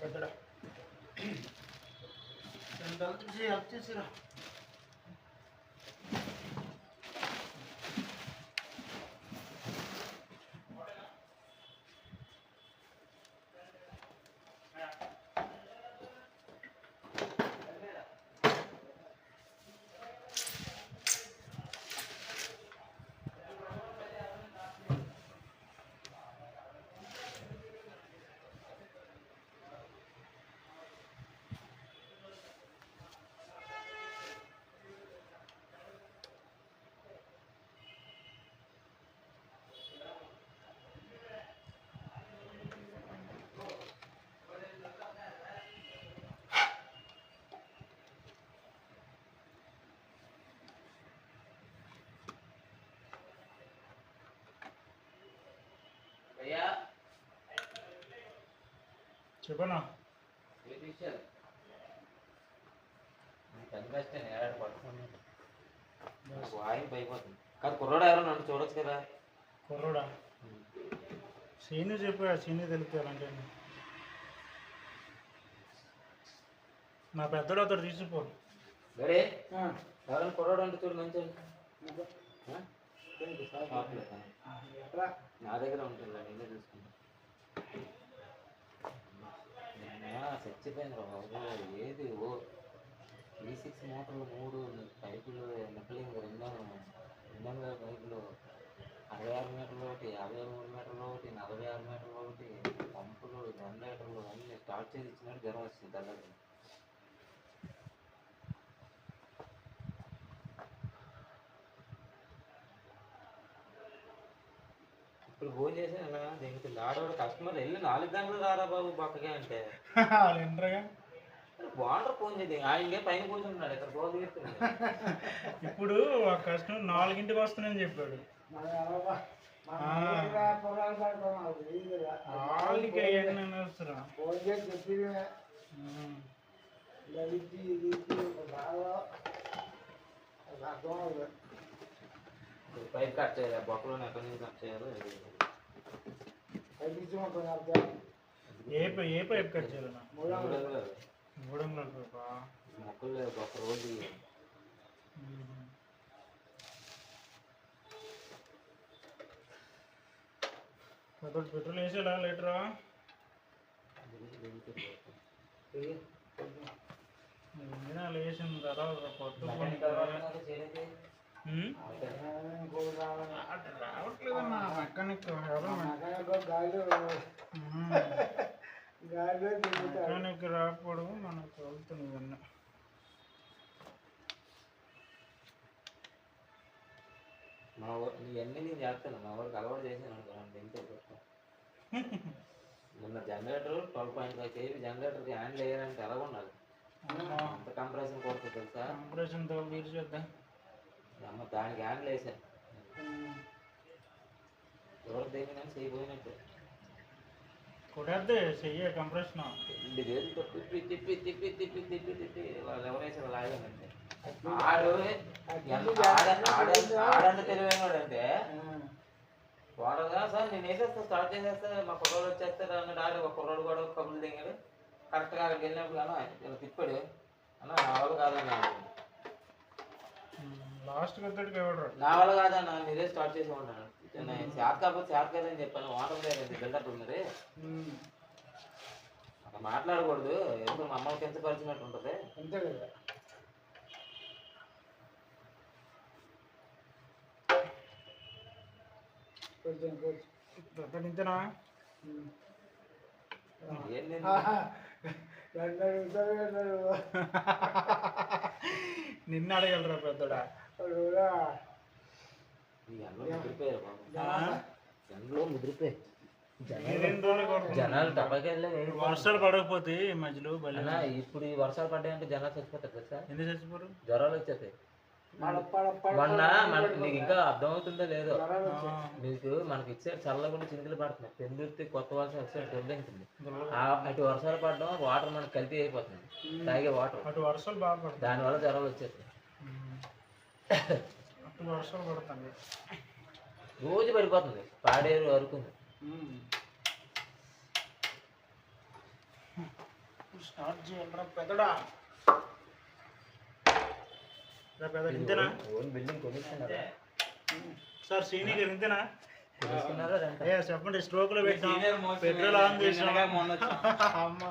పెద్దడా help చేసిరా. చెప్పనా అయిపోతుంది కాదు. కుర్రోడా ఎవరో నన్ను చూడొచ్చు కదా. కుర్రోడా సీని చెప్పా, సీని తెలుపుతారంటే నా పెద్దడు అతడు తీసిపో. గడే ఎవరైనా కుర్రోడు అంటే చూడు మంచి నా దగ్గర ఉంటుంది, నేనే చూసుకుంటా. చచ్చిపోయింది బాబు. ఏది ఓ E6 మోటార్లు 3 పైపులు నిప్పలింగ్ 200 పైపులు 66 మీటర్లు ఒకటి, 53 మీటర్లు ఒకటి, 46 మీటర్లు ఒకటి, పంపులు, జనరేటర్లు అన్నీ స్టార్ట్ చేసి ఇచ్చినట్టు జ్వరం వచ్చింది దగ్గర. ఇప్పుడు ఫోన్ చేశాను దీనికి ఆడవాడు కస్టమర్ వెళ్ళి 4 గంటలు రారా బాబు పక్కగా అంటే బాగుంటారు. ఫోన్ చేసి ఆయన పైన కూర్చుంటున్నాడు, ఇక్కడ ఫోన్ తీస్తున్నాడు. ఇప్పుడు ఆ కస్టమర్ 4ంటికి వస్తానని చెప్పాడు. 4 పైప్ కట్ చేయాలి, బొక్కలో ఎక్కడి నుంచి కట్ చేయాలో ఏ పైప్ కట్ చేయాలి? 3 మొక్కలు ఒక రోజు పెట్రోల్ వేసేలా లీటరా? వేసిన తర్వాత రావట్లేదన్నా మెకానిక్ మెకానిక్ రాకపోవడం మనకు వెళ్తుంది ఇవన్నీ. మా ఇవన్నీ నేను చేస్తాను, మా ఊరికి అలవాటు చేశాను అనుకో. మొన్న జనరేటర్ 12.5 kV జనరేటర్కి హ్యాండిల్ వేయాలంటే ఎలా ఉండాలి? అంత కంప్రెషన్ కొడుతుంది తెలుసా? కంప్రెషన్తో మీరు చూద్దాం. అమ్మ దానికి హ్యాండిల్ వేసాను, ఎవరు దగ్గర చేయబోయినట్టు కొట్టేద్దే చెయ్యే కంప్రెషన్. తిప్పి తిప్పి తిప్పి తిప్పి తిప్పి తిప్పి వాళ్ళు ఎవరు వేసారు లాగానంటే ఆడంత తెలివైనవాడంటే వాడగా సార్ నేను వేసేస్తా స్టార్ట్ చేసేస్తా మా కుర్రోడు వచ్చేస్తారు అన్నాడు. ఆడు ఒక కుర్రోడు కూడా కబుర్లు దిగాడు. కరెక్ట్గా అక్కడికి వెళ్ళినప్పుడు కానీ ఇలా తిప్పాడు అన్న నా వల్ల కాదన్నా, లాస్ట్ నా వల్ల కాదన్నా మీరే స్టార్ట్ చేసి ఉంటాను. షార్ట్ కాకపోతే షార్ట్ కాదని చెప్పాను. వాటర్ లేదండి బిల్డప్ ఉన్నది అక్కడ మాట్లాడకూడదు, ఎప్పుడు మా అమ్మకి ఎంత పరిచినట్టు ఉంటుంది అంతే కదా. ఇంతనా నిన్న అడగలరా పెద్దడా? జనాలు వర్షాలు పడకపోతే మధ్యలో ఇప్పుడు ఈ వర్షాలు పడ్డాయంటే జనాలు చచ్చిపోతారు కదా. ఎందుకు చచ్చిపోరు? జ్వరాలు వచ్చేస్తాయి. మొన్న నీకు ఇంకా అర్థమవుతుందో లేదో, మీకు మనకి ఇచ్చే చల్లకుండా చింతలు పడుతున్నాయి. పెందుర్తి కొత్త వర్షం వచ్చే దొరికింది. అటు వర్షాలు పడడం వాటర్ మనకి కల్తీ అయిపోతుంది, తాగే వాటర్. అటు వర్షాలు బాగా పడుతుంది, దానివల్ల జ్వరాలు వచ్చేస్తాయి. అటు వర్షాలు పడుతుంది, రోజు పడిపోతుంది. పాడేరు వరకు స్టార్ట్ చేయాలరా పెదడా. పెద్ద ఇంతేనా ఓన్ బిల్డింగ్ కొనుక్కున్నారా సార్? సీని గారు ఇంతేనా? కొనుక్కున్నారా చెప్పండి. స్ట్రోక్ లో పెట్టాం, పెట్రోల్ ఆన్ చేసాం. అమ్మ